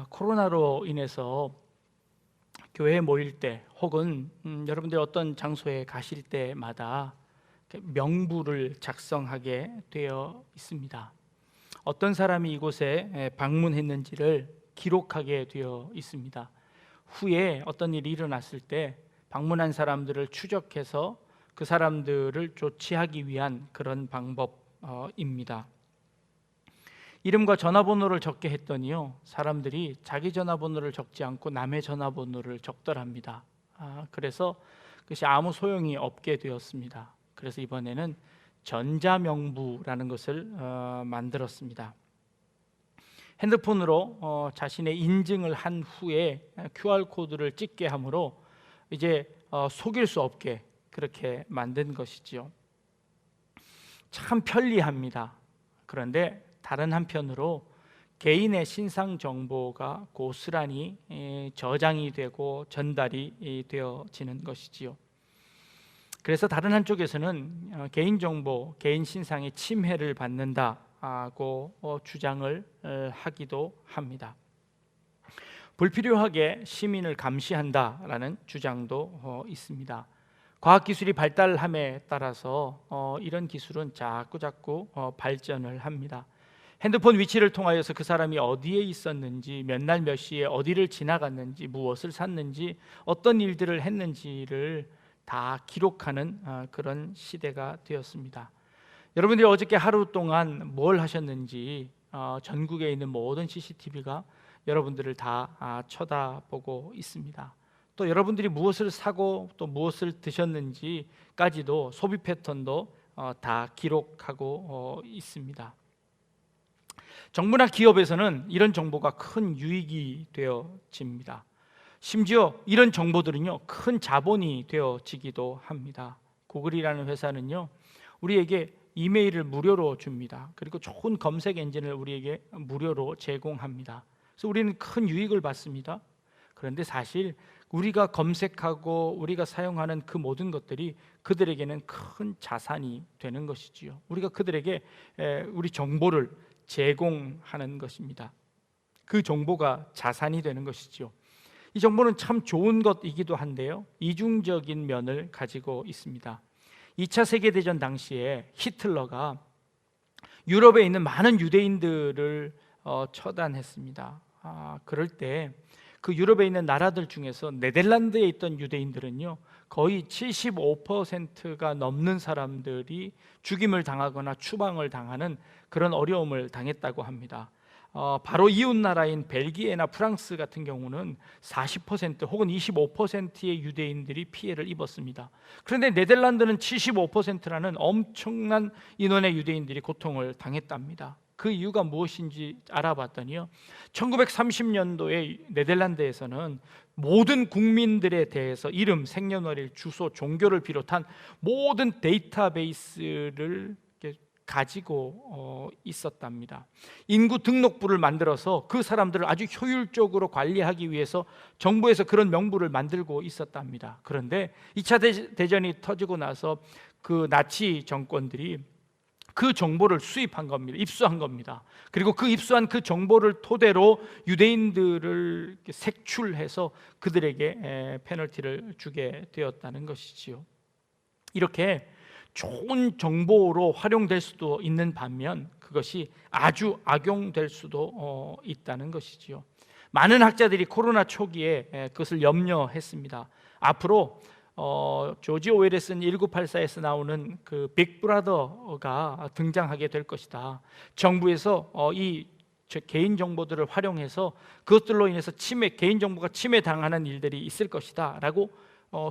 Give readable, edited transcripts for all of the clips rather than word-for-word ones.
코로나로 인해서 교회에 모일 때 혹은 여러분들이 어떤 장소에 가실 때마다 명부를 작성하게 되어 있습니다. 어떤 사람이 이곳에 방문했는지를 기록하게 되어 있습니다. 후에 어떤 일이 일어났을 때 방문한 사람들을 추적해서 그 사람들을 조치하기 위한 그런 방법입니다. 이름과 전화번호를 적게 했더니요, 사람들이 자기 전화번호를 적지 않고 남의 전화번호를 적더랍니다. 그래서 그것이 아무 소용이 없게 되었습니다. 그래서 이번에는 전자명부라는 것을 만들었습니다. 핸드폰으로 자신의 인증을 한 후에 QR코드를 찍게 하므로 이제 속일 수 없게 그렇게 만든 것이지요. 참 편리합니다. 그런데 다른 한편으로 개인의 신상 정보가 고스란히 저장이 되고 전달이 되어지는 것이지요. 그래서 다른 한쪽에서는 개인 정보, 개인 신상의 침해를 받는다고 주장을 하기도 합니다. 불필요하게 시민을 감시한다라는 주장도 있습니다. 과학기술이 발달함에 따라서 이런 기술은 자꾸 발전을 합니다. 핸드폰 위치를 통하여서 그 사람이 어디에 있었는지, 몇 날 몇 시에 어디를 지나갔는지, 무엇을 샀는지, 어떤 일들을 했는지를 다 기록하는 그런 시대가 되었습니다. 여러분들이 어저께 하루 동안 뭘 하셨는지 전국에 있는 모든 CCTV가 여러분들을 다 쳐다보고 있습니다. 또 여러분들이 무엇을 사고 또 무엇을 드셨는지까지도 소비 패턴도 다 기록하고 있습니다. 정부나 기업에서는 이런 정보가 큰 유익이 되어집니다. 심지어 이런 정보들은요, 큰 자본이 되어지기도 합니다. 구글이라는 회사는요, 우리에게 이메일을 무료로 줍니다. 그리고 좋은 검색 엔진을 우리에게 무료로 제공합니다. 그래서 우리는 큰 유익을 받습니다. 그런데 사실 우리가 검색하고 우리가 사용하는 그 모든 것들이 그들에게는 큰 자산이 되는 것이지요. 우리가 그들에게 우리 정보를 제공하는 것입니다. 그 정보가 자산이 되는 것이죠. 이 정보는 참 좋은 것이기도 한데요, 이중적인 면을 가지고 있습니다. 2차 세계대전 당시에 히틀러가 유럽에 있는 많은 유대인들을 처단했습니다. 그럴 때 그 유럽에 있는 나라들 중에서 네덜란드에 있던 유대인들은요, 거의 75%가 넘는 사람들이 죽임을 당하거나 추방을 당하는 그런 어려움을 당했다고 합니다. 바로 이웃 나라인 벨기에나 프랑스 같은 경우는 40% 혹은 25%의 유대인들이 피해를 입었습니다. 그런데 네덜란드는 75%라는 엄청난 인원의 유대인들이 고통을 당했답니다. 그 이유가 무엇인지 알아봤더니요, 1930년도에 네덜란드에서는 모든 국민들에 대해서 이름, 생년월일, 주소, 종교를 비롯한 모든 데이터베이스를 가지고 있었답니다. 인구 등록부를 만들어서 그 사람들을 아주 효율적으로 관리하기 위해서 정부에서 그런 명부를 만들고 있었답니다. 그런데 2차 대전이 터지고 나서 그 나치 정권들이 그 정보를 수입한 겁니다. 입수한 겁니다. 그리고 그 입수한 그 정보를 토대로 유대인들을 색출해서 그들에게 페널티를 주게 되었다는 것이지요. 이렇게 좋은 정보로 활용될 수도 있는 반면 그것이 아주 악용될 수도 있다는 것이지요. 많은 학자들이 코로나 초기에 그것을 염려했습니다. 앞으로 조지 오웰이 쓴 1984에서 나오는 그 빅브라더가 등장하게 될 것이다. 정부에서 이 개인 정보들을 활용해서 그것들로 인해서 개인 정보가 침해당하는 일들이 있을 것이다 라고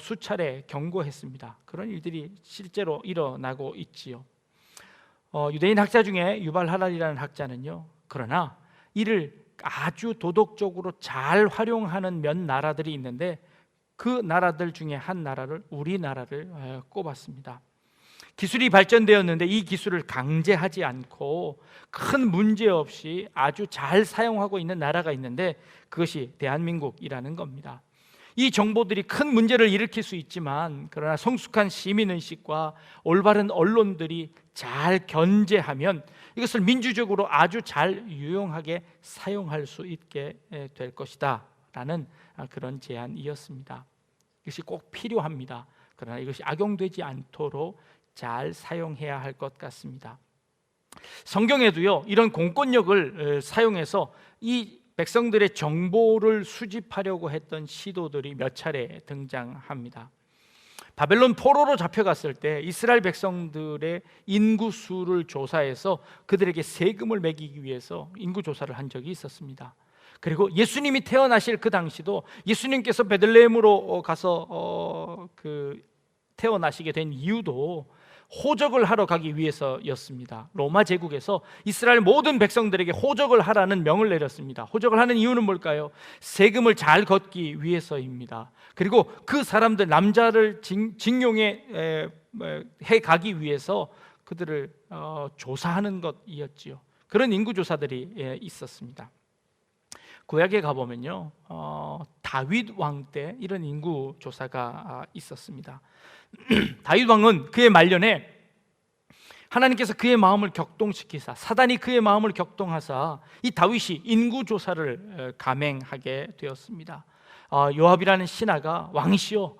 수차례 경고했습니다. 그런 일들이 실제로 일어나고 있지요. 유대인 학자 중에 유발 하랄이라는 학자는요, 그러나 이를 아주 도덕적으로 잘 활용하는 몇 나라들이 있는데 그 나라들 중에 한 나라를, 우리나라를 꼽았습니다. 기술이 발전되었는데 이 기술을 강제하지 않고 큰 문제 없이 아주 잘 사용하고 있는 나라가 있는데 그것이 대한민국이라는 겁니다. 이 정보들이 큰 문제를 일으킬 수 있지만, 그러나 성숙한 시민의식과 올바른 언론들이 잘 견제하면 이것을 민주적으로 아주 잘 유용하게 사용할 수 있게 될 것이다 라는 그런 제안이었습니다. 이것이 꼭 필요합니다. 그러나 이것이 악용되지 않도록 잘 사용해야 할 것 같습니다. 성경에도요, 이런 공권력을 사용해서 이 백성들의 정보를 수집하려고 했던 시도들이 몇 차례 등장합니다. 바벨론 포로로 잡혀갔을 때 이스라엘 백성들의 인구수를 조사해서 그들에게 세금을 매기기 위해서 인구조사를 한 적이 있었습니다. 그리고 예수님이 태어나실 그 당시도 예수님께서 베들레헴으로 가서 태어나시게 된 이유도 호적을 하러 가기 위해서였습니다. 로마 제국에서 이스라엘 모든 백성들에게 호적을 하라는 명을 내렸습니다. 호적을 하는 이유는 뭘까요? 세금을 잘 걷기 위해서입니다. 그리고 그 사람들 남자를 징용해 가기 위해서 그들을 조사하는 것이었지요. 그런 인구조사들이 있었습니다. 구약에 가보면요, 다윗 왕 때 이런 인구조사가 있었습니다. 다윗 왕은 그의 말년에 하나님께서 그의 마음을 격동시키사, 사단이 그의 마음을 격동하사 이 다윗이 인구조사를 감행하게 되었습니다. 요압이라는 신하가 왕이시여,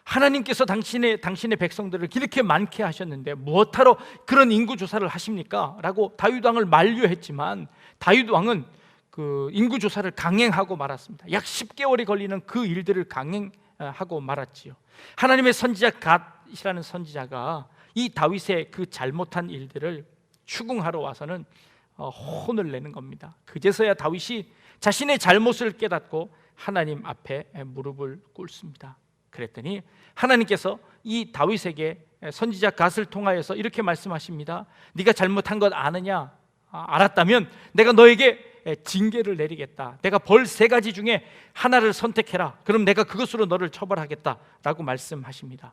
하나님께서 당신의 백성들을 이렇게 많게 하셨는데 무엇하러 그런 인구조사를 하십니까? 라고 다윗 왕을 만류했지만 다윗 왕은 그 인구조사를 강행하고 말았습니다. 약 10개월이 걸리는 그 일들을 강행하고 말았지요. 하나님의 선지자 갓이라는 선지자가 이 다윗의 그 잘못한 일들을 추궁하러 와서는 혼을 내는 겁니다. 그제서야 다윗이 자신의 잘못을 깨닫고 하나님 앞에 무릎을 꿇습니다. 그랬더니 하나님께서 이 다윗에게 선지자 갓을 통하여서 이렇게 말씀하십니다. 네가 잘못한 것 아느냐? 알았다면 내가 너에게 징계를 내리겠다. 내가 벌 3가지 중에 하나를 선택해라. 그럼 내가 그것으로 너를 처벌하겠다 라고 말씀하십니다.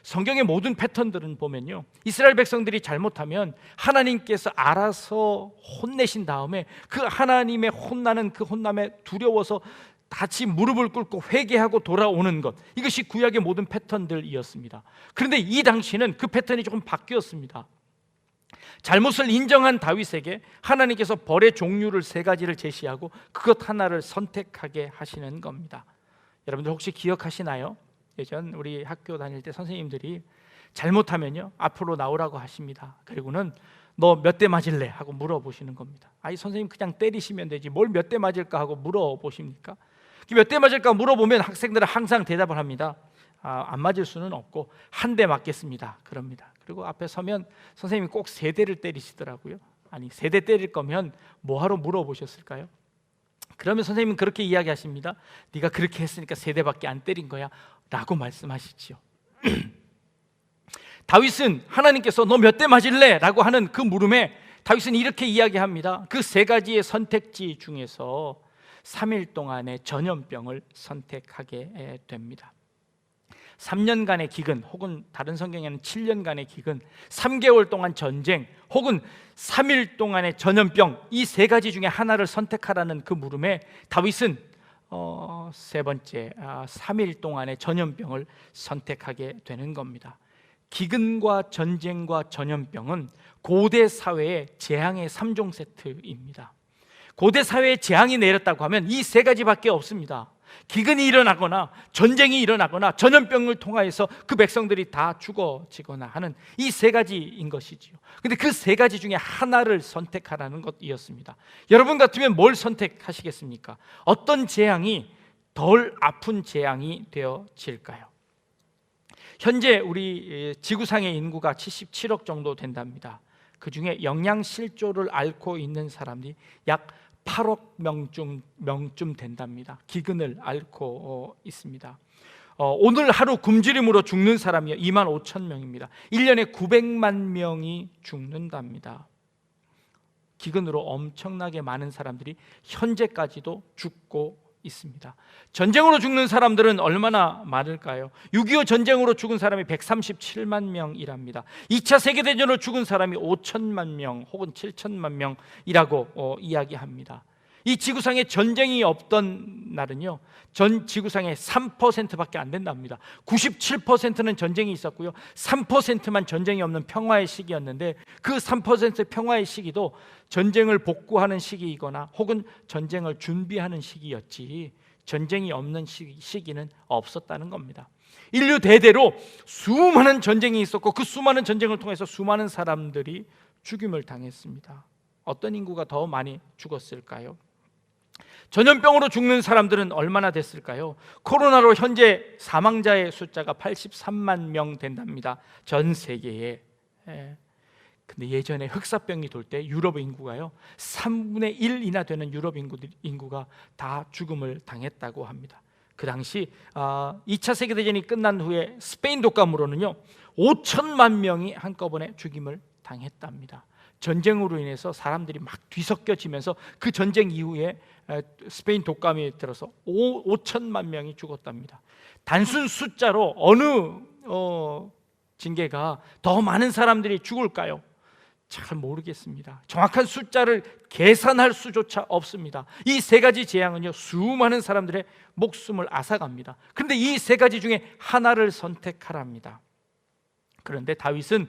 성경의 모든 패턴들은 보면요, 이스라엘 백성들이 잘못하면 하나님께서 알아서 혼내신 다음에 그 하나님의 혼나는 그 혼남에 두려워서 다시 무릎을 꿇고 회개하고 돌아오는 것, 이것이 구약의 모든 패턴들이었습니다. 그런데 이 당시는 그 패턴이 조금 바뀌었습니다. 잘못을 인정한 다윗에게 하나님께서 벌의 종류를 3가지를 제시하고 그것 하나를 선택하게 하시는 겁니다. 여러분들 혹시 기억하시나요? 예전 우리 학교 다닐 때 선생님들이 잘못하면요 앞으로 나오라고 하십니다. 그리고는 너 몇 대 맞을래? 하고 물어보시는 겁니다. 아이 선생님 그냥 때리시면 되지 뭘 몇 대 맞을까 하고 물어보십니까? 몇 대 맞을까 물어보면 학생들은 항상 대답을 합니다. 안 맞을 수는 없고 1대 맞겠습니다. 그럽니다. 그리고 앞에 서면 선생님이 꼭 3대를 때리시더라고요. 아니 3대 때릴 거면 뭐하러 물어보셨을까요? 그러면 선생님은 그렇게 이야기하십니다. 네가 그렇게 했으니까 3대밖에 안 때린 거야 라고 말씀하시지요. 다윗은 하나님께서 너 몇 대 맞을래? 라고 하는 그 물음에 다윗은 이렇게 이야기합니다. 그 3가지의 선택지 중에서 3일 동안의 전염병을 선택하게 됩니다. 3년간의 기근, 혹은 다른 성경에는 7년간의 기근, 3개월 동안 전쟁, 혹은 3일 동안의 전염병, 이 3가지 중에 하나를 선택하라는 그 물음에 다윗은 3번째 3일 동안의 전염병을 선택하게 되는 겁니다. 기근과 전쟁과 전염병은 고대 사회의 재앙의 3종 세트입니다. 고대 사회에 재앙이 내렸다고 하면 이 3가지밖에 없습니다. 기근이 일어나거나 전쟁이 일어나거나 전염병을 통하여서 그 백성들이 다 죽어지거나 하는 이 3가지인 것이지요. 그런데 그 3가지 중에 하나를 선택하라는 것이었습니다. 여러분 같으면 뭘 선택하시겠습니까? 어떤 재앙이 덜 아픈 재앙이 되어질까요? 현재 우리 지구상의 인구가 77억 정도 된답니다. 그 중에 영양실조를 앓고 있는 사람이 약 8억 명쯤 된답니다. 기근을 앓고 있습니다. 오늘 하루 굶주림으로 죽는 사람이 2만 5천 명입니다. 1년에 900만 명이 죽는답니다. 기근으로 엄청나게 많은 사람들이 현재까지도 죽고 있습니다. 전쟁으로 죽는 사람들은 얼마나 많을까요? 6.25 전쟁으로 죽은 사람이 137만 명이랍니다. 2차 세계대전으로 죽은 사람이 5천만 명 혹은 7천만 명이라고 이야기합니다. 이 지구상에 전쟁이 없던 날은요, 전 지구상의 3%밖에 안 된답니다. 97%는 전쟁이 있었고요, 3%만 전쟁이 없는 평화의 시기였는데, 그 3% 평화의 시기도 전쟁을 복구하는 시기이거나 혹은 전쟁을 준비하는 시기였지, 전쟁이 없는 시기는 없었다는 겁니다. 인류 대대로 수많은 전쟁이 있었고, 그 수많은 전쟁을 통해서 수많은 사람들이 죽임을 당했습니다. 어떤 인구가 더 많이 죽었을까요? 전염병으로 죽는 사람들은 얼마나 됐을까요? 코로나로 현재 사망자의 숫자가 83만 명 된답니다. 전 세계에. 근데 예전에 흑사병이 돌 때 유럽 인구가요, 3분의 1이나 되는 유럽 인구가 다 죽음을 당했다고 합니다. 그 당시 2차 세계대전이 끝난 후에 스페인 독감으로는요 5천만 명이 한꺼번에 죽임을 당했답니다. 전쟁으로 인해서 사람들이 막 뒤섞여지면서 그 전쟁 이후에 스페인 독감이 들어서 5천만 명이 죽었답니다. 단순 숫자로 어느 징계가 더 많은 사람들이 죽을까요? 잘 모르겠습니다. 정확한 숫자를 계산할 수조차 없습니다. 이 세 가지 재앙은요 수많은 사람들의 목숨을 앗아갑니다. 그런데 이 세 가지 중에 하나를 선택하랍니다. 그런데 다윗은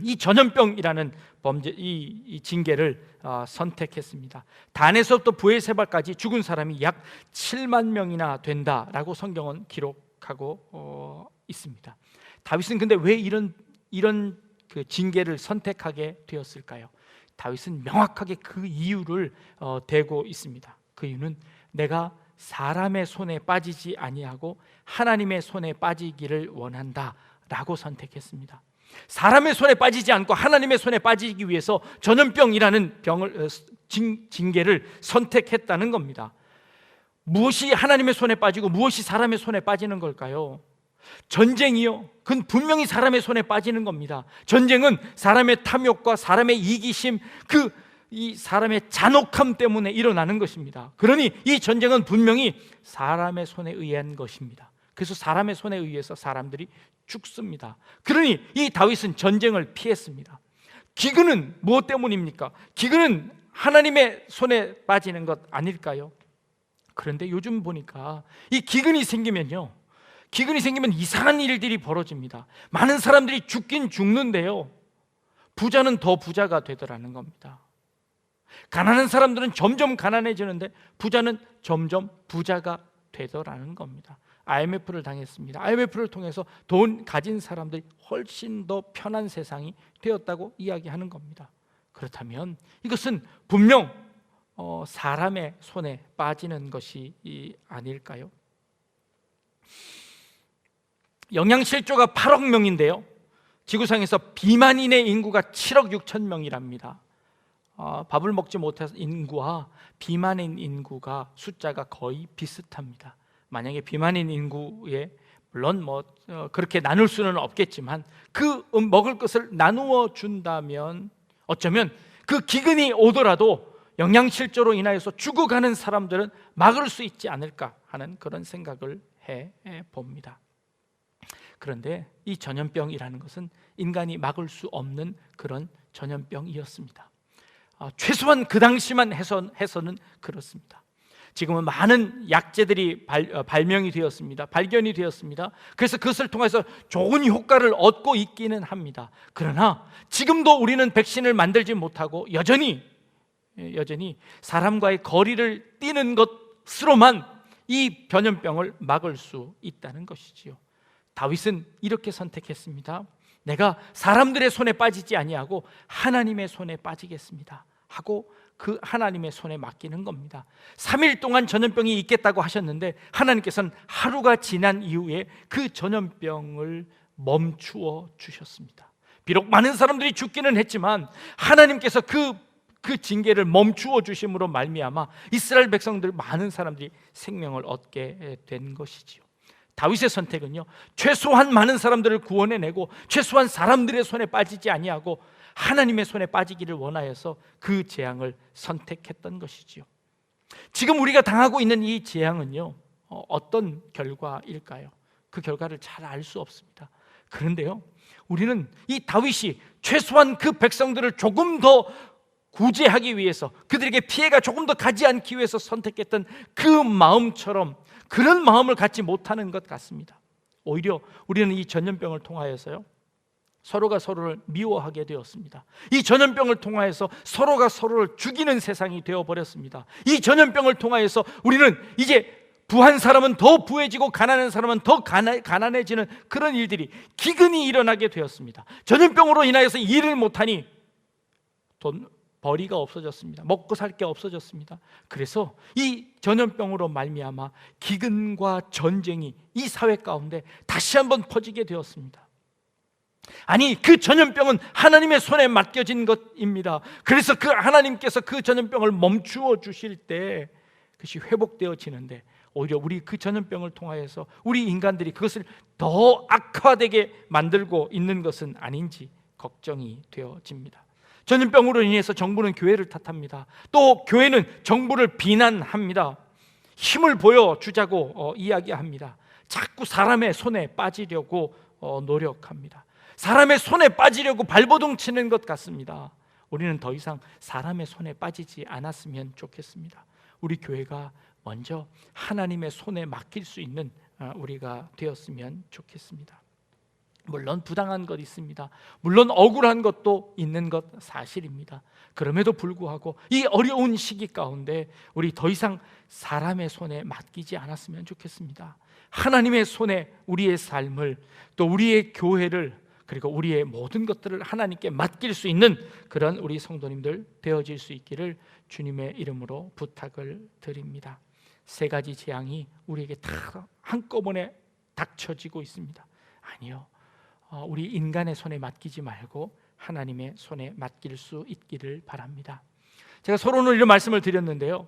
이 전염병이라는 범죄, 이 징계를 선택했습니다. 단에서부터 부에세발까지 죽은 사람이 약 7만 명이나 된다라고 성경은 기록하고 있습니다. 다윗은 근데 왜 이런 그 징계를 선택하게 되었을까요? 다윗은 명확하게 그 이유를 대고 있습니다. 그 이유는 내가 사람의 손에 빠지지 아니하고 하나님의 손에 빠지기를 원한다라고 선택했습니다. 사람의 손에 빠지지 않고 하나님의 손에 빠지기 위해서 전염병이라는 징계를 선택했다는 겁니다. 무엇이 하나님의 손에 빠지고 무엇이 사람의 손에 빠지는 걸까요? 전쟁이요, 그건 분명히 사람의 손에 빠지는 겁니다. 전쟁은 사람의 탐욕과 사람의 이기심, 이 사람의 잔혹함 때문에 일어나는 것입니다. 그러니 이 전쟁은 분명히 사람의 손에 의한 것입니다. 그래서 사람의 손에 의해서 사람들이 죽습니다. 그러니 이 다윗은 전쟁을 피했습니다. 기근은 무엇 때문입니까? 기근은 하나님의 손에 빠지는 것 아닐까요? 그런데 요즘 보니까 이 기근이 생기면 이상한 일들이 벌어집니다. 많은 사람들이 죽긴 죽는데요, 부자는 더 부자가 되더라는 겁니다. 가난한 사람들은 점점 가난해지는데 부자는 점점 부자가 되더라는 겁니다. IMF를 당했습니다. IMF를 통해서 돈 가진 사람들이 훨씬 더 편한 세상이 되었다고 이야기하는 겁니다. 그렇다면 이것은 분명 사람의 손에 빠지는 것이 아닐까요? 영양실조가 8억 명인데요, 지구상에서 비만인의 인구가 7억 6천 명이랍니다. 밥을 먹지 못해서 인구와 비만인 인구가 숫자가 거의 비슷합니다. 만약에 비만인 인구에 물론 그렇게 나눌 수는 없겠지만 그 먹을 것을 나누어 준다면 어쩌면 그 기근이 오더라도 영양실조로 인하여서 죽어가는 사람들은 막을 수 있지 않을까 하는 그런 생각을 해 봅니다. 그런데 이 전염병이라는 것은 인간이 막을 수 없는 그런 전염병이었습니다. 최소한 그 당시만 해서는 그렇습니다. 지금은 많은 약제들이 발명이 되었습니다. 발견이 되었습니다. 그래서 그것을 통해서 좋은 효과를 얻고 있기는 합니다. 그러나 지금도 우리는 백신을 만들지 못하고 여전히 사람과의 거리를 띄는 것으로만 이 전염병을 막을 수 있다는 것이지요. 다윗은 이렇게 선택했습니다. 내가 사람들의 손에 빠지지 아니하고 하나님의 손에 빠지겠습니다 하고 그 하나님의 손에 맡기는 겁니다. 3일 동안 전염병이 있겠다고 하셨는데 하나님께서는 하루가 지난 이후에 그 전염병을 멈추어 주셨습니다. 비록 많은 사람들이 죽기는 했지만 하나님께서 그 징계를 멈추어 주심으로 말미암아 이스라엘 백성들 많은 사람들이 생명을 얻게 된 것이지요. 다윗의 선택은요, 최소한 많은 사람들을 구원해내고 최소한 사람들의 손에 빠지지 아니하고 하나님의 손에 빠지기를 원하여서 그 재앙을 선택했던 것이지요. 지금 우리가 당하고 있는 이 재앙은요, 어떤 결과일까요? 그 결과를 잘 알 수 없습니다. 그런데요, 우리는 이 다윗이 최소한 그 백성들을 조금 더 구제하기 위해서, 그들에게 피해가 조금 더 가지 않기 위해서 선택했던 그 마음처럼 그런 마음을 갖지 못하는 것 같습니다. 오히려 우리는 이 전염병을 통하여서요, 서로가 서로를 미워하게 되었습니다. 이 전염병을 통하여서 서로가 서로를 죽이는 세상이 되어버렸습니다. 이 전염병을 통하여서 우리는 이제 부한 사람은 더 부해지고 가난한 사람은 더 가난해지는 그런 일들이 기근이 일어나게 되었습니다. 전염병으로 인하여서 일을 못하니 벌이가 없어졌습니다. 먹고 살 게 없어졌습니다. 그래서 이 전염병으로 말미암아 기근과 전쟁이 이 사회 가운데 다시 한번 퍼지게 되었습니다. 아니, 그 전염병은 하나님의 손에 맡겨진 것입니다. 그래서 그 하나님께서 그 전염병을 멈추어 주실 때 그것이 회복되어지는데, 오히려 우리 그 전염병을 통하여서 우리 인간들이 그것을 더 악화되게 만들고 있는 것은 아닌지 걱정이 되어집니다. 전염병으로 인해서 정부는 교회를 탓합니다. 또 교회는 정부를 비난합니다. 힘을 보여주자고 이야기합니다. 자꾸 사람의 손에 빠지려고 노력합니다. 사람의 손에 빠지려고 발버둥 치는 것 같습니다. 우리는 더 이상 사람의 손에 빠지지 않았으면 좋겠습니다. 우리 교회가 먼저 하나님의 손에 맡길 수 있는 우리가 되었으면 좋겠습니다. 물론 부당한 것 있습니다. 물론 억울한 것도 있는 것 사실입니다. 그럼에도 불구하고 이 어려운 시기 가운데 우리 더 이상 사람의 손에 맡기지 않았으면 좋겠습니다. 하나님의 손에 우리의 삶을, 또 우리의 교회를, 그리고 우리의 모든 것들을 하나님께 맡길 수 있는 그런 우리 성도님들 되어질 수 있기를 주님의 이름으로 부탁을 드립니다. 세 가지 재앙이 우리에게 다 한꺼번에 닥쳐지고 있습니다. 아니요, 우리 인간의 손에 맡기지 말고 하나님의 손에 맡길 수 있기를 바랍니다. 제가 서론을 이런 말씀을 드렸는데요,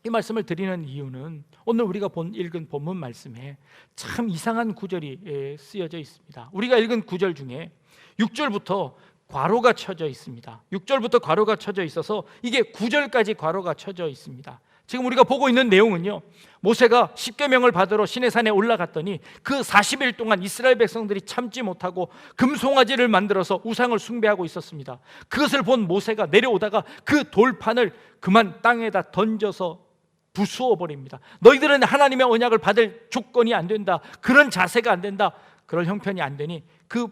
이 말씀을 드리는 이유는 오늘 우리가 읽은 본문 말씀에 참 이상한 구절이 쓰여져 있습니다. 우리가 읽은 구절 중에 6절부터 괄호가 쳐져 있습니다. 6절부터 괄호가 쳐져 있어서 이게 9절까지 괄호가 쳐져 있습니다. 지금 우리가 보고 있는 내용은요, 모세가 십계명을 받으러 시내산에 올라갔더니 그 40일 동안 이스라엘 백성들이 참지 못하고 금송아지를 만들어서 우상을 숭배하고 있었습니다. 그것을 본 모세가 내려오다가 그 돌판을 그만 땅에다 던져서 부수어 버립니다. 너희들은 하나님의 언약을 받을 조건이 안 된다, 그런 자세가 안 된다, 그럴 형편이 안 되니 그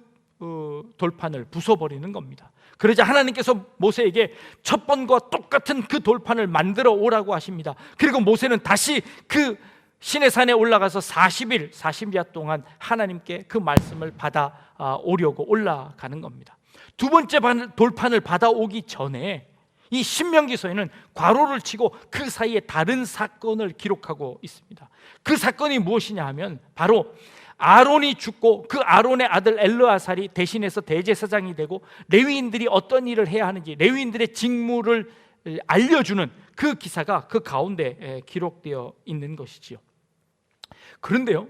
돌판을 부숴버리는 겁니다. 그러자 하나님께서 모세에게 첫 번과 똑같은 그 돌판을 만들어 오라고 하십니다. 그리고 모세는 다시 그 시내산에 올라가서 40야 동안 하나님께 그 말씀을 받아 오려고 올라가는 겁니다. 두 번째 돌판을 받아오기 전에 이 신명기서에는 괄호를 치고 그 사이에 다른 사건을 기록하고 있습니다. 그 사건이 무엇이냐 하면 바로 아론이 죽고 그 아론의 아들 엘르아살이 대신해서 대제사장이 되고 레위인들이 어떤 일을 해야 하는지, 레위인들의 직무를 알려주는 그 기사가 그 가운데 기록되어 있는 것이지요. 그런데요,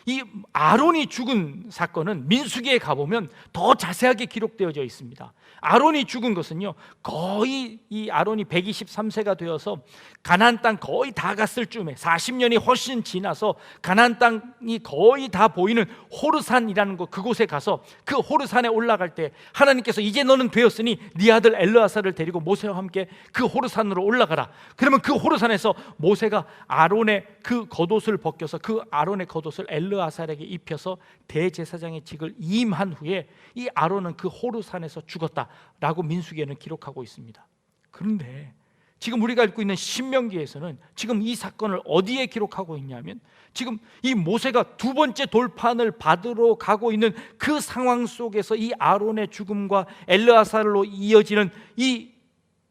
이 아론이 죽은 사건은 민수기에 가보면 더 자세하게 기록되어져 있습니다. 아론이 죽은 것은요, 거의 이 아론이 123세가 되어서 가나안 땅 거의 다 갔을 쯤에 40년이 훨씬 지나서 가나안 땅이 거의 다 보이는 호르산이라는 곳, 그곳에 가서 그 호르산에 올라갈 때 하나님께서 이제 너는 되었으니 네 아들 엘르아살을 데리고 모세와 함께 그 호르산으로 올라가라. 그러면 그 호르산에서 모세가 아론의 그 겉옷을 벗겨서 그 아론의 겉옷을 엘르아살에게 입혀서 대제사장의 직을 임한 후에 이 아론은 그 호르산에서 죽었다라고 민수기에는 기록하고 있습니다. 그런데 지금 우리가 읽고 있는 신명기에서는 지금 이 사건을 어디에 기록하고 있냐면, 지금 이 모세가 두 번째 돌판을 받으러 가고 있는 그 상황 속에서 이 아론의 죽음과 엘르아살로 이어지는 이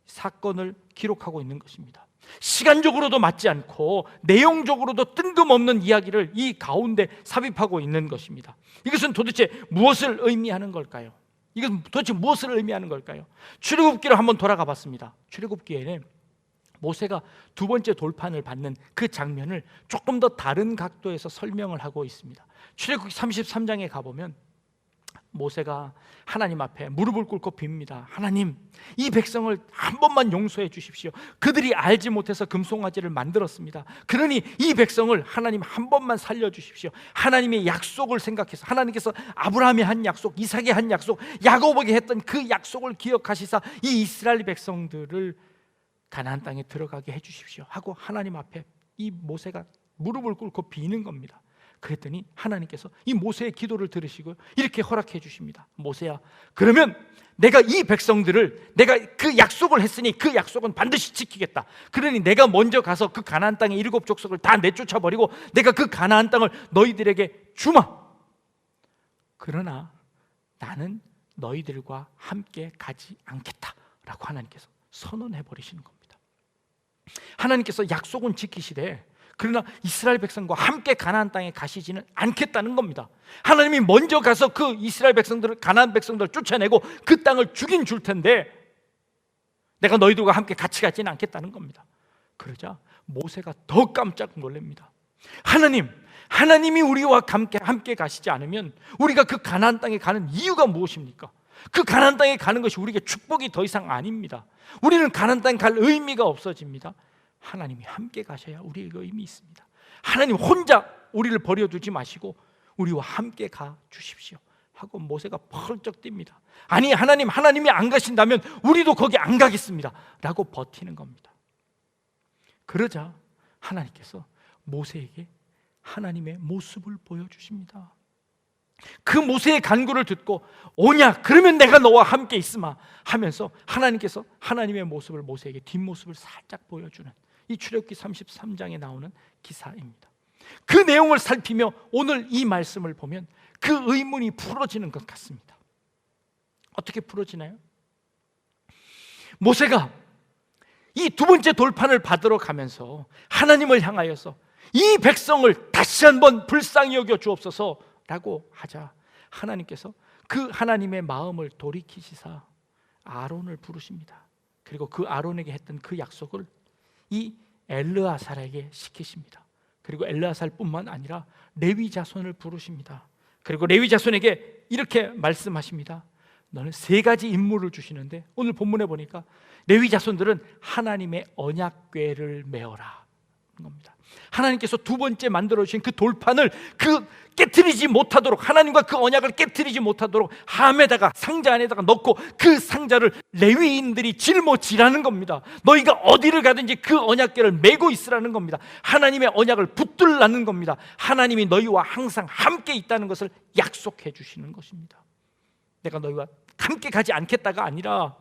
사건을 기록하고 있는 것입니다. 시간적으로도 맞지 않고 내용적으로도 뜬금없는 이야기를 이 가운데 삽입하고 있는 것입니다. 이것은 도대체 무엇을 의미하는 걸까요? 이것은 도대체 무엇을 의미하는 걸까요? 출애굽기로 한번 돌아가 봤습니다. 출애굽기에는 모세가 두 번째 돌판을 받는 그 장면을 조금 더 다른 각도에서 설명을 하고 있습니다. 출애굽기 33장에 가보면 모세가 하나님 앞에 무릎을 꿇고 빕니다. 하나님, 이 백성을 한 번만 용서해 주십시오. 그들이 알지 못해서 금송아지를 만들었습니다. 그러니 이 백성을 하나님 한 번만 살려주십시오. 하나님의 약속을 생각해서, 하나님께서 아브라함이 한 약속, 이삭이 한 약속, 야곱에게 했던 그 약속을 기억하시사 이 이스라엘 백성들을 가나안 땅에 들어가게 해 주십시오 하고 하나님 앞에 이 모세가 무릎을 꿇고 비는 겁니다. 그랬더니 하나님께서 이 모세의 기도를 들으시고 이렇게 허락해 주십니다. 모세야, 그러면 내가 이 백성들을, 내가 그 약속을 했으니 그 약속은 반드시 지키겠다. 그러니 내가 먼저 가서 그 가나안 땅의 7 족속을 다 내쫓아 버리고 내가 그 가나안 땅을 너희들에게 주마. 그러나 나는 너희들과 함께 가지 않겠다라고 하나님께서 선언해 버리시는 겁니다. 하나님께서 약속은 지키시되 그러나 이스라엘 백성과 함께 가나안 땅에 가시지는 않겠다는 겁니다. 하나님이 먼저 가서 그 이스라엘 백성들을, 가나안 백성들을 쫓아내고 그 땅을 주긴 줄 텐데 내가 너희들과 함께 같이 가지는 않겠다는 겁니다. 그러자 모세가 더 깜짝 놀랍니다. 하나님이 우리와 함께 가시지 않으면 우리가 그 가나안 땅에 가는 이유가 무엇입니까? 그 가나안 땅에 가는 것이 우리에게 축복이 더 이상 아닙니다. 우리는 가나안 땅에 갈 의미가 없어집니다. 하나님이 함께 가셔야 우리에게 의미 있습니다. 하나님 혼자 우리를 버려두지 마시고 우리와 함께 가 주십시오 하고 모세가 펄쩍 뜁니다. 아니 하나님이 안 가신다면 우리도 거기 안 가겠습니다 라고 버티는 겁니다. 그러자 하나님께서 모세에게 하나님의 모습을 보여주십니다. 그 모세의 간구를 듣고 오냐, 그러면 내가 너와 함께 있으마 하면서 하나님께서 하나님의 모습을, 모세에게 뒷모습을 살짝 보여주는 이 출애굽기 33장에 나오는 기사입니다. 그 내용을 살피며 오늘 이 말씀을 보면 그 의문이 풀어지는 것 같습니다. 어떻게 풀어지나요? 모세가 이 두 번째 돌판을 받으러 가면서 하나님을 향하여서 이 백성을 다시 한번 불쌍히 여겨 주옵소서 라고 하자 하나님께서 그 하나님의 마음을 돌이키시사 아론을 부르십니다. 그리고 그 아론에게 했던 그 약속을 이 엘르아살에게 시키십니다. 그리고 엘르아살뿐만 아니라 레위 자손을 부르십니다. 그리고 레위 자손에게 이렇게 말씀하십니다. 너는 3가지 임무를 주시는데 오늘 본문에 보니까 레위 자손들은 하나님의 언약궤를 메어라 겁니다. 하나님께서 두 번째 만들어주신 그 돌판을 깨트리지 못하도록, 하나님과 그 언약을 깨트리지 못하도록 함에다가, 상자 안에다가 넣고 그 상자를 레위인들이 짊어지라는 겁니다. 너희가 어디를 가든지 그 언약궤를 메고 있으라는 겁니다. 하나님의 언약을 붙들라는 겁니다. 하나님이 너희와 항상 함께 있다는 것을 약속해 주시는 것입니다. 내가 너희와 함께 가지 않겠다가 아니라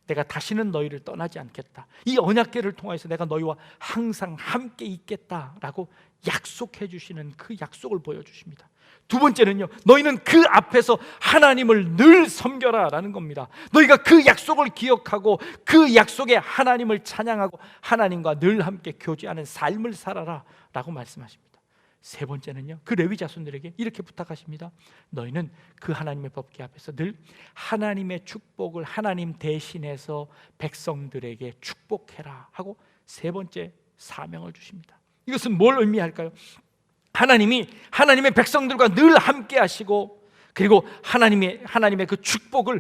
내가 다시는 너희를 떠나지 않겠다. 이 언약궤를 통해서 내가 너희와 항상 함께 있겠다라고 약속해 주시는 그 약속을 보여주십니다. 두 번째는요, 너희는 그 앞에서 하나님을 늘 섬겨라라는 겁니다. 너희가 그 약속을 기억하고 그 약속에 하나님을 찬양하고 하나님과 늘 함께 교제하는 삶을 살아라 라고 말씀하십니다. 세 번째는요, 그 레위 자손들에게 이렇게 부탁하십니다. 너희는 그 하나님의 법궤 앞에서 늘 하나님의 축복을 하나님 대신해서 백성들에게 축복해라 하고 세 번째 사명을 주십니다. 이것은 뭘 의미할까요? 하나님의 백성들과 늘 함께 하시고 그리고 하나님의 그 축복을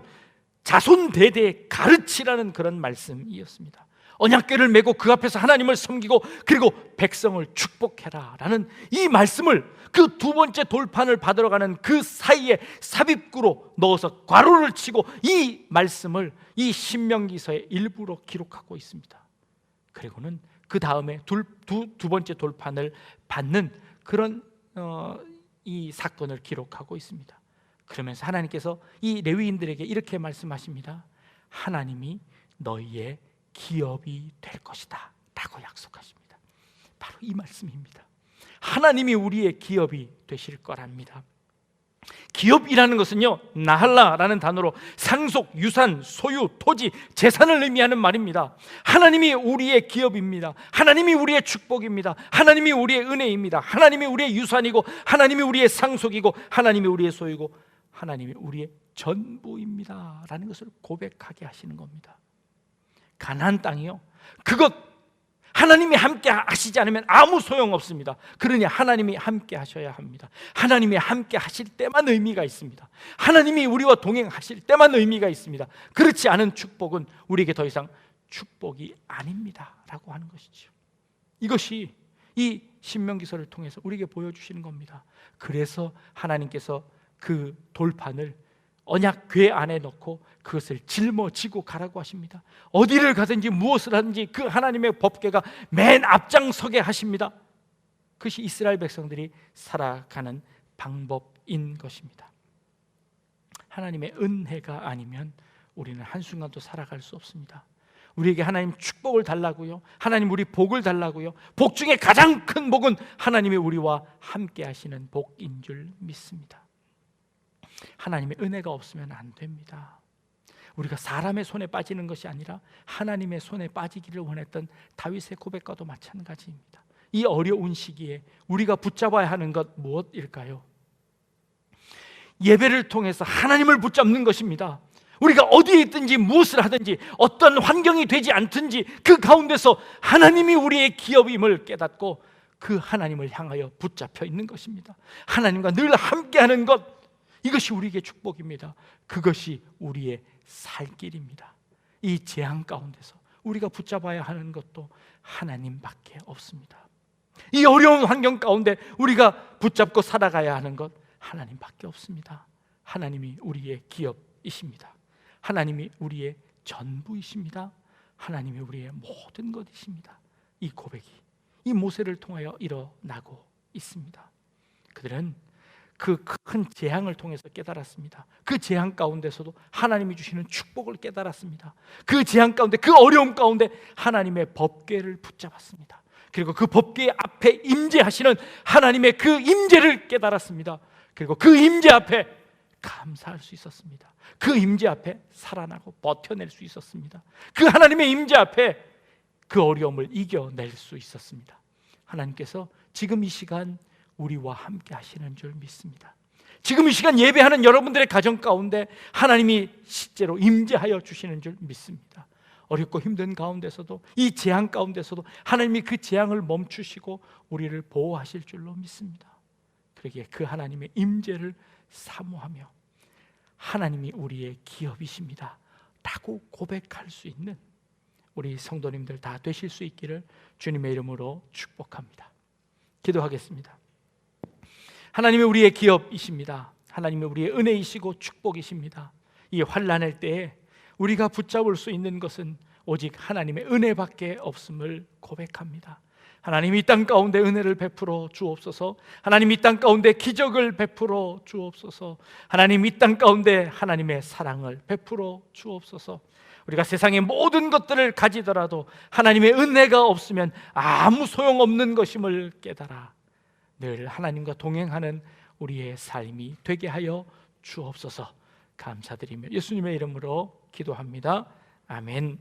자손 대대에 가르치라는 그런 말씀이었습니다. 언약궤를 메고 그 앞에서 하나님을 섬기고 그리고 백성을 축복해라 라는 이 말씀을 그 두 번째 돌판을 받으러 가는 그 사이에 삽입구로 넣어서 괄호를 치고 이 말씀을 이 신명기서의 일부로 기록하고 있습니다. 그리고는 그 다음에 두 번째 돌판을 받는 그런 이 사건을 기록하고 있습니다. 그러면서 하나님께서 이 레위인들에게 이렇게 말씀하십니다. 하나님이 너희의 기업이 될 것이다 라고 약속하십니다. 바로 이 말씀입니다. 하나님이 우리의 기업이 되실 거랍니다. 기업이라는 것은요, 나할라라는 단어로 상속, 유산, 소유, 토지, 재산을 의미하는 말입니다. 하나님이 우리의 기업입니다. 하나님이 우리의 축복입니다. 하나님이 우리의 은혜입니다. 하나님이 우리의 유산이고 하나님이 우리의 상속이고 하나님이 우리의 소유고 하나님이 우리의 전부입니다 라는 것을 고백하게 하시는 겁니다. 가나안 땅이요, 그것 하나님이 함께 하시지 않으면 아무 소용 없습니다. 그러니 하나님이 함께 하셔야 합니다. 하나님이 함께 하실 때만 의미가 있습니다. 하나님이 우리와 동행하실 때만 의미가 있습니다. 그렇지 않은 축복은 우리에게 더 이상 축복이 아닙니다 라고 하는 것이죠. 이것이 이 신명기서를 통해서 우리에게 보여주시는 겁니다. 그래서 하나님께서 그 돌판을 언약 궤 안에 넣고 그것을 짊어지고 가라고 하십니다. 어디를 가든지 무엇을 하든지 그 하나님의 법궤가 맨 앞장서게 하십니다. 그것이 이스라엘 백성들이 살아가는 방법인 것입니다. 하나님의 은혜가 아니면 우리는 한순간도 살아갈 수 없습니다. 우리에게 하나님 축복을 달라고요, 하나님 우리 복을 달라고요. 복 중에 가장 큰 복은 하나님이 우리와 함께 하시는 복인 줄 믿습니다. 하나님의 은혜가 없으면 안 됩니다. 우리가 사람의 손에 빠지는 것이 아니라 하나님의 손에 빠지기를 원했던 다윗의 고백과도 마찬가지입니다. 이 어려운 시기에 우리가 붙잡아야 하는 것 무엇일까요? 예배를 통해서 하나님을 붙잡는 것입니다. 우리가 어디에 있든지 무엇을 하든지 어떤 환경이 되지 않든지 그 가운데서 하나님이 우리의 기업임을 깨닫고 그 하나님을 향하여 붙잡혀 있는 것입니다. 하나님과 늘 함께하는 것, 이것이 우리에게 축복입니다. 그것이 우리의 살 길입니다. 이 재앙 가운데서 우리가 붙잡아야 하는 것도 하나님밖에 없습니다. 이 어려운 환경 가운데 우리가 붙잡고 살아가야 하는 것 하나님밖에 없습니다. 하나님이 우리의 기업이십니다. 하나님이 우리의 전부이십니다. 하나님이 우리의 모든 것이십니다. 이 고백이 이 모세를 통하여 일어나고 있습니다. 그들은 그 큰 재앙을 통해서 깨달았습니다. 그 재앙 가운데서도 하나님이 주시는 축복을 깨달았습니다. 그 재앙 가운데, 그 어려움 가운데 하나님의 법궤를 붙잡았습니다. 그리고 그 법궤 앞에 임재하시는 하나님의 그 임재를 깨달았습니다. 그리고 그 임재 앞에 감사할 수 있었습니다. 그 임재 앞에 살아나고 버텨낼 수 있었습니다. 그 하나님의 임재 앞에 그 어려움을 이겨낼 수 있었습니다. 하나님께서 지금 이 시간 우리와 함께 하시는 줄 믿습니다. 지금 이 시간 예배하는 여러분들의 가정 가운데 하나님이 실제로 임재하여 주시는 줄 믿습니다. 어렵고 힘든 가운데서도, 이 재앙 가운데서도 하나님이 그 재앙을 멈추시고 우리를 보호하실 줄로 믿습니다. 그러기에 그 하나님의 임재를 사모하며 하나님이 우리의 기업이십니다 라고 고백할 수 있는 우리 성도님들 다 되실 수 있기를 주님의 이름으로 축복합니다. 기도하겠습니다. 하나님이 우리의 기업이십니다. 하나님이 우리의 은혜이시고 축복이십니다. 이 환난의 때에 우리가 붙잡을 수 있는 것은 오직 하나님의 은혜밖에 없음을 고백합니다. 하나님 이 땅 가운데 은혜를 베풀어 주옵소서. 하나님 이 땅 가운데 기적을 베풀어 주옵소서. 하나님 이 땅 가운데 하나님의 사랑을 베풀어 주옵소서. 우리가 세상의 모든 것들을 가지더라도 하나님의 은혜가 없으면 아무 소용없는 것임을 깨달아 늘 하나님과 동행하는 우리의 삶이 되게 하여 주옵소서. 감사드리며 예수님의 이름으로 기도합니다. 아멘.